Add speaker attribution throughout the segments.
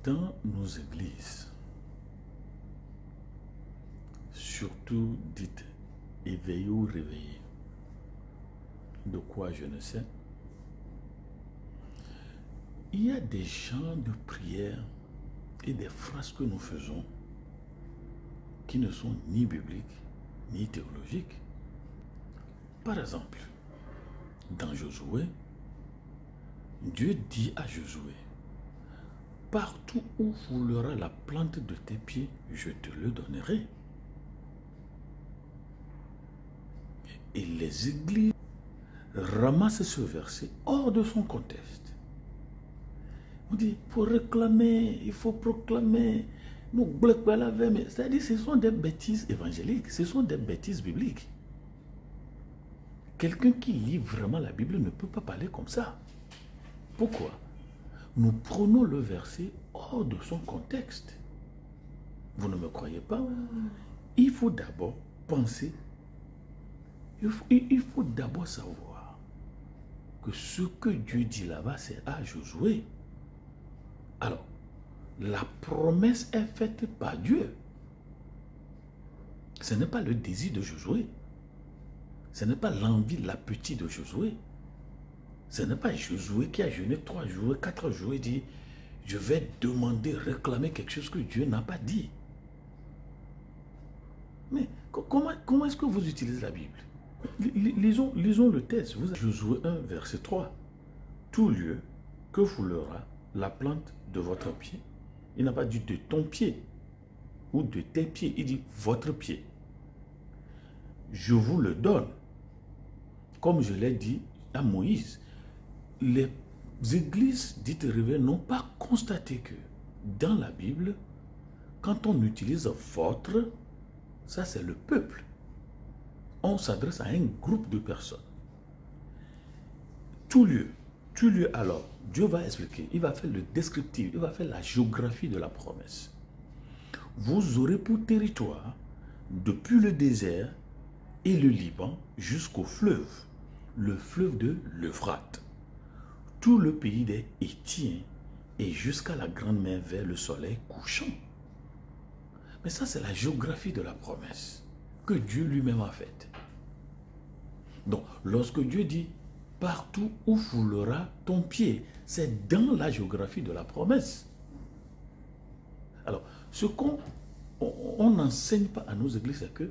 Speaker 1: Dans nos églises, surtout dites éveillées ou réveillées, de quoi je ne sais, il y a des chants de prière et des phrases que nous faisons qui ne sont ni bibliques ni théologiques. Par exemple, dans Josué, Dieu dit à Josué, « Partout où foulera la plante de tes pieds, je te le donnerai. » Et les églises ramassent ce verset hors de son contexte. On dit, il faut réclamer, il faut proclamer. Nous, c'est-à-dire, ce sont des bêtises évangéliques, ce sont des bêtises bibliques. Quelqu'un qui lit vraiment la Bible ne peut pas parler comme ça. Pourquoi? Nous prenons le verset hors de son contexte. Vous ne me croyez pas? Il faut d'abord penser, il faut d'abord savoir que ce que Dieu dit là-bas, c'est à Josué. Alors, la promesse est faite par Dieu. Ce n'est pas le désir de Josué. Ce n'est pas l'envie, l'appétit de Josué. Ce n'est pas Josué qui a jeûné 3 jours, 4 jours et dit, je vais demander, réclamer quelque chose que Dieu n'a pas dit. Mais comment est-ce que vous utilisez la Bible? Lisons le texte. Josué 1, verset 3. Tout lieu que foulera la plante de votre pied, il n'a pas dit de ton pied ou de tes pieds, il dit votre pied. Je vous le donne. Comme je l'ai dit à Moïse, les églises dites révélées n'ont pas constaté que dans la Bible, quand on utilise votre, ça c'est le peuple. On s'adresse à un groupe de personnes. Tout lieu alors, Dieu va expliquer, il va faire le descriptif, il va faire la géographie de la promesse. Vous aurez pour territoire, depuis le désert et le Liban jusqu'au fleuve, le fleuve de l'Euphrate, tout le pays des Hétiens et jusqu'à la grande mer vers le soleil couchant. Mais ça, c'est la géographie de la promesse que Dieu lui-même a faite. Donc, lorsque Dieu dit « partout où foulera ton pied », c'est dans la géographie de la promesse. Alors, ce qu'on n'enseigne pas à nos églises, c'est que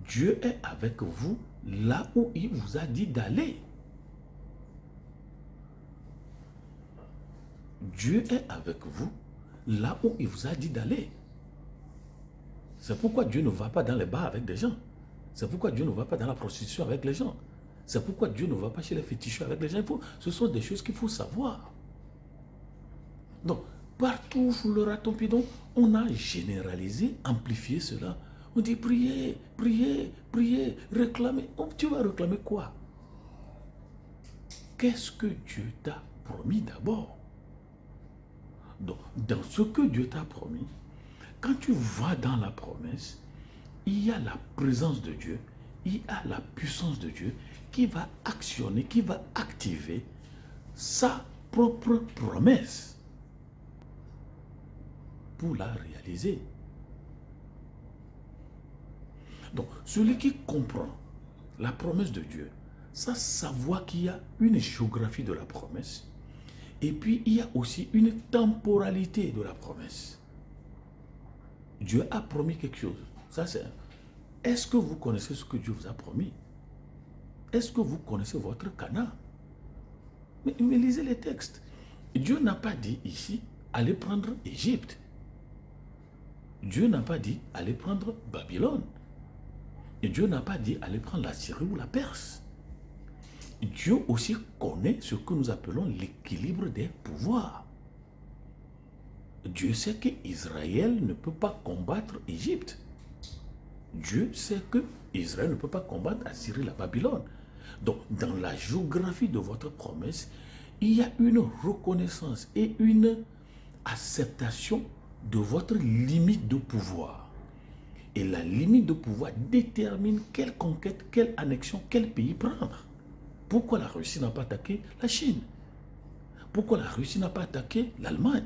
Speaker 1: Dieu est avec vous là où il vous a dit d'aller. Dieu est avec vous là où il vous a dit d'aller. C'est pourquoi Dieu ne va pas dans les bars avec des gens. C'est pourquoi Dieu ne va pas dans la prostitution avec les gens. C'est pourquoi Dieu ne va pas chez les féticheurs avec les gens. Ce sont des choses qu'il faut savoir. Donc, partout où foulera ton pied, donc, on a généralisé, amplifié cela. On dit priez, priez, priez, réclamez. Oh, tu vas réclamer quoi? Qu'est-ce que Dieu t'a promis d'abord? Donc, dans ce que Dieu t'a promis, quand tu vas dans la promesse, il y a la présence de Dieu, il y a la puissance de Dieu qui va actionner, qui va activer sa propre promesse pour la réaliser. Donc, celui qui comprend la promesse de Dieu, ça savoir qu'il y a une géographie de la promesse et puis il y a aussi une temporalité de la promesse. Dieu a promis quelque chose. Ça, c'est... Est-ce que vous connaissez ce que Dieu vous a promis? Est-ce que vous connaissez votre Canaan? Mais lisez les textes. Dieu n'a pas dit ici, allez prendre Égypte. Dieu n'a pas dit, allez prendre Babylone. Et Dieu n'a pas dit, allez prendre la Syrie ou la Perse. Dieu aussi connaît ce que nous appelons l'équilibre des pouvoirs. Dieu sait qu'Israël ne peut pas combattre Égypte. Dieu sait que Israël ne peut pas combattre Assyrie, la Babylone. Donc, dans la géographie de votre promesse, il y a une reconnaissance et une acceptation de votre limite de pouvoir. Et la limite de pouvoir détermine quelle conquête, quelle annexion, quel pays prendre. Pourquoi la Russie n'a pas attaqué la Chine? Pourquoi la Russie n'a pas attaqué l'Allemagne?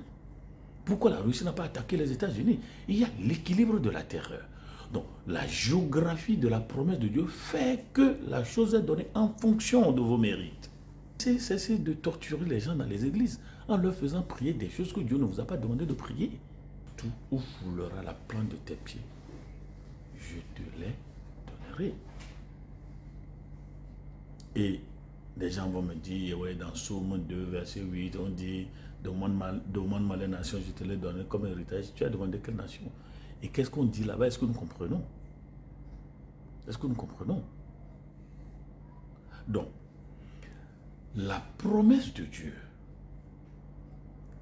Speaker 1: Pourquoi la Russie n'a pas attaqué les États-Unis? Il y a l'équilibre de la terreur. Donc, la géographie de la promesse de Dieu fait que la chose est donnée en fonction de vos mérites. Cessez de torturer les gens dans les églises en leur faisant prier des choses que Dieu ne vous a pas demandé de prier. Tout où foulera la plante de tes pieds, je te les donnerai. Et des gens vont me dire, ouais, dans Somme 2, verset 8, on dit, demande-moi les nations, je te les donnerai comme héritage. Tu as demandé quelle nation? Et qu'est-ce qu'on dit là-bas? Est-ce que nous comprenons? Est-ce que nous comprenons? Donc, la promesse de Dieu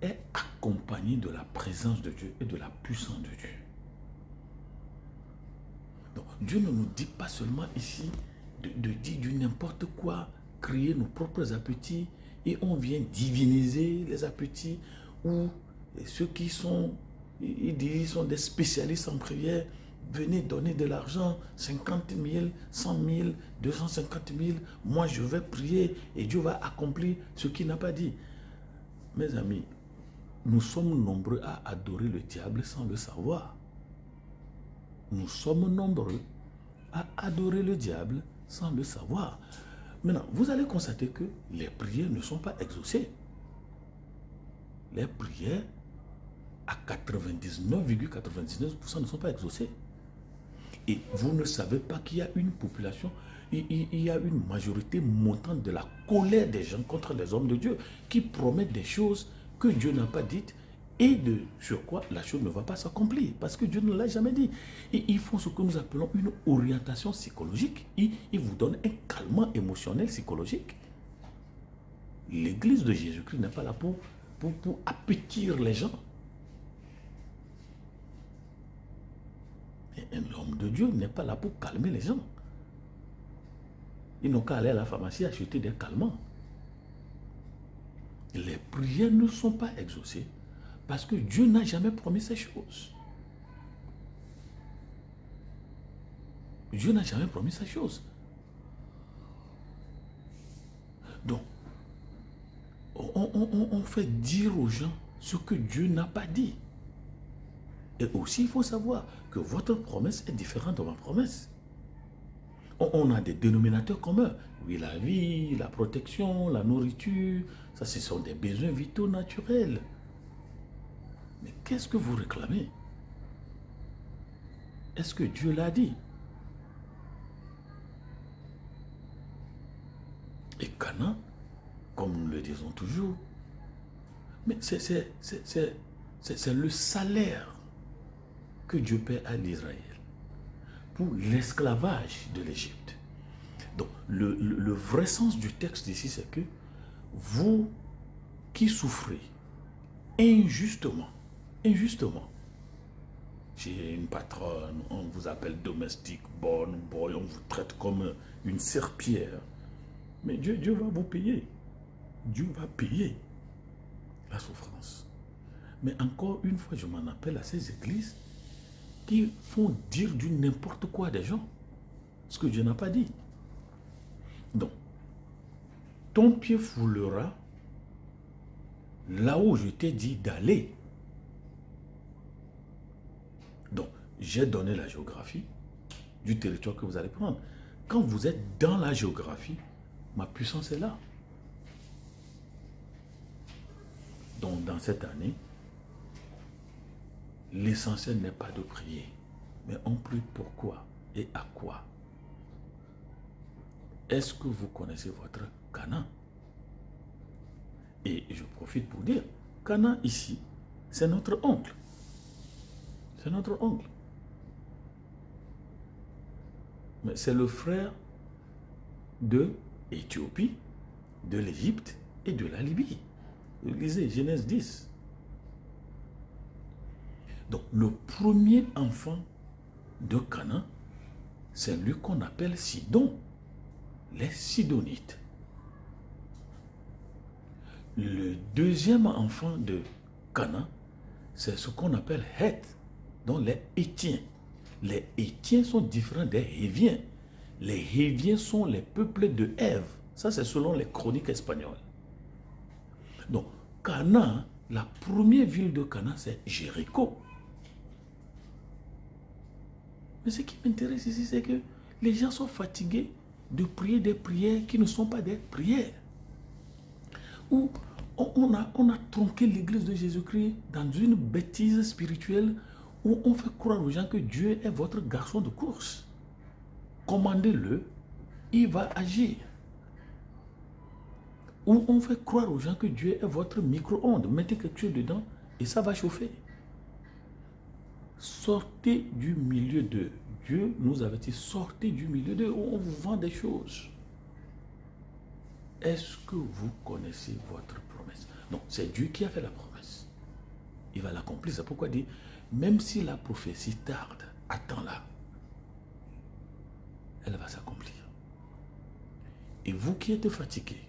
Speaker 1: est accompagnée de la présence de Dieu et de la puissance de Dieu. Donc, Dieu ne nous dit pas seulement ici de dire du n'importe quoi, créer nos propres appétits et on vient diviniser les appétits ou ceux qui sont, ils sont des spécialistes en prière. Venez donner de l'argent, 50 000, 100 000, 250 000. Moi, je vais prier et Dieu va accomplir ce qu'il n'a pas dit. Mes amis, nous sommes nombreux à adorer le diable sans le savoir. Nous sommes nombreux à adorer le diable sans le savoir. Maintenant, vous allez constater que les prières ne sont pas exaucées. Les prières, à 99,99% ne sont pas exaucées. Et vous ne savez pas qu'il y a une population, il y a une majorité montante de la colère des gens contre les hommes de Dieu qui promettent des choses que Dieu n'a pas dites et sur quoi la chose ne va pas s'accomplir parce que Dieu ne l'a jamais dit. Et ils font ce que nous appelons une orientation psychologique. Ils vous donnent un calmant émotionnel psychologique. L'église de Jésus-Christ n'est pas là pour appétir les gens. L'homme de Dieu n'est pas là pour calmer les gens. Ils n'ont qu'à aller à la pharmacie acheter des calmants. Les prières ne sont pas exaucées parce que Dieu n'a jamais promis ces choses. Dieu n'a jamais promis ces choses. Donc, on fait dire aux gens ce que Dieu n'a pas dit. Et aussi, il faut savoir que votre promesse est différente de ma promesse. On a des dénominateurs communs. Oui, la vie, la protection, la nourriture, ça, ce sont des besoins vitaux naturels. Mais qu'est-ce que vous réclamez? Est-ce que Dieu l'a dit? Et Canaan, comme nous le disons toujours, mais c'est le salaire que Dieu paie à l'Israël pour l'esclavage de l'Égypte. Donc, le vrai sens du texte ici, c'est que vous qui souffrez injustement, j'ai une patronne, on vous appelle domestique, bonne, boy, on vous traite comme une serpillère. Mais Dieu va vous payer. Dieu va payer la souffrance. Mais encore une fois, je m'en appelle à ces églises qui font dire du n'importe quoi des gens. Ce que Dieu n'a pas dit. Donc, ton pied foulera là où je t'ai dit d'aller. Donc, j'ai donné la géographie du territoire que vous allez prendre. Quand vous êtes dans la géographie, ma puissance est là. Donc, dans cette année, l'essentiel n'est pas de prier, mais on prie pourquoi et à quoi. Est-ce que vous connaissez votre Canaan? Et je profite pour dire, Canaan ici, c'est notre oncle. C'est notre oncle. Mais c'est le frère de l'Éthiopie, de l'Égypte et de la Libye. Lisez Genèse 10. Donc, le premier enfant de Canaan, c'est lui qu'on appelle Sidon, les Sidonites. Le deuxième enfant de Canaan, c'est ce qu'on appelle Heth, donc les Hétiens. Les Hétiens sont différents des Héviens. Les Héviens sont les peuples de Ève. Ça, c'est selon les chroniques espagnoles. Donc, Canaan La première ville de Canaan, c'est Jéricho. Mais ce qui m'intéresse ici, c'est que les gens sont fatigués de prier des prières qui ne sont pas des prières. Où on a tronqué l'église de Jésus-Christ dans une bêtise spirituelle où on fait croire aux gens que Dieu est votre garçon de course. Commandez-le, il va agir. Où on fait croire aux gens que Dieu est votre micro-ondes. Mettez quelque chose dedans et ça va chauffer. Sortez du milieu d'eux. Dieu nous avait dit, sortez du milieu d'eux où on vous vend des choses. Est-ce que vous connaissez votre promesse? Non, c'est Dieu qui a fait la promesse. Il va l'accomplir. C'est pourquoi il dit, même si la prophétie tarde, attends-la. Elle va s'accomplir. Et vous qui êtes fatigués,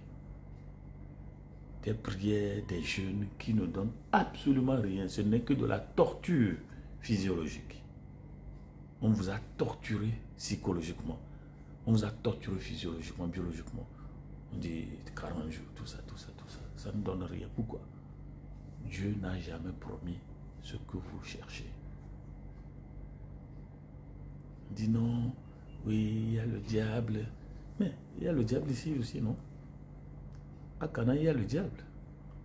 Speaker 1: des prières, des jeûnes qui ne donnent absolument rien, ce n'est que de la torture physiologique. On vous a torturé psychologiquement. On vous a torturé physiologiquement, biologiquement. On dit 40 jours, tout ça. Ça ne donne rien. Pourquoi? Dieu n'a jamais promis ce que vous cherchez. On dit non, oui, il y a le diable. Mais il y a le diable ici aussi, non? À Canaan, il y a le diable.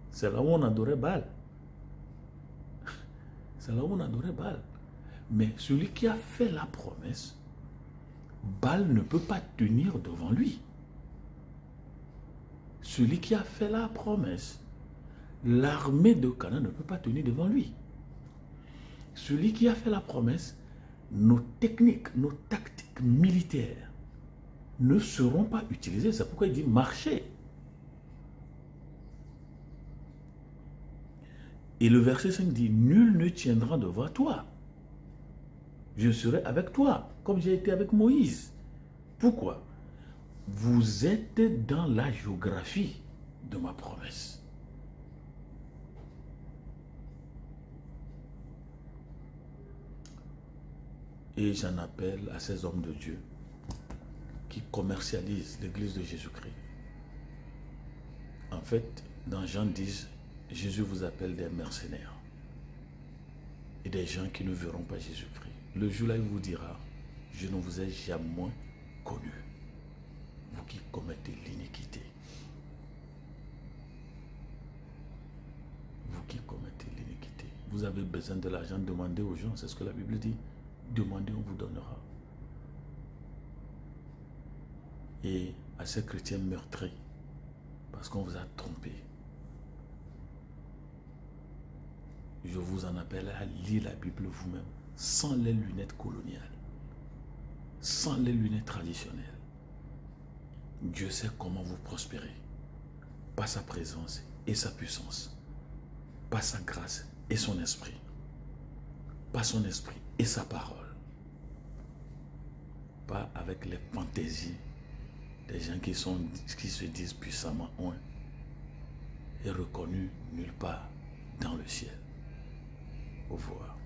Speaker 1: C'est là où on adorait Baal. C'est là où on adorait Baal. Mais celui qui a fait la promesse, Baal ne peut pas tenir devant lui. Celui qui a fait la promesse, l'armée de Canaan ne peut pas tenir devant lui. Celui qui a fait la promesse, nos techniques, nos tactiques militaires ne seront pas utilisées. C'est pourquoi il dit marcher. Et le verset 5 dit, nul ne tiendra devant toi. Je serai avec toi, comme j'ai été avec Moïse. Pourquoi? Vous êtes dans la géographie de ma promesse. Et j'en appelle à ces hommes de Dieu qui commercialisent l'église de Jésus-Christ. En fait, dans Jean 10, Jésus vous appelle des mercenaires et des gens qui ne verront pas Jésus-Christ. Le jour-là, il vous dira, je ne vous ai jamais connu, vous qui commettez l'iniquité. Vous qui commettez l'iniquité. Vous avez besoin de l'argent, demandez aux gens, c'est ce que la Bible dit. Demandez, on vous donnera. Et à ces chrétiens meurtris, parce qu'on vous a trompé, je vous en appelle à lire la Bible vous-même, sans les lunettes coloniales, sans les lunettes traditionnelles. Dieu sait comment vous prospérer, par sa présence et sa puissance, par sa grâce et son esprit, par son esprit et sa parole, pas avec les fantaisies des gens qui se disent puissamment un et reconnus nulle part dans le ciel. Au revoir.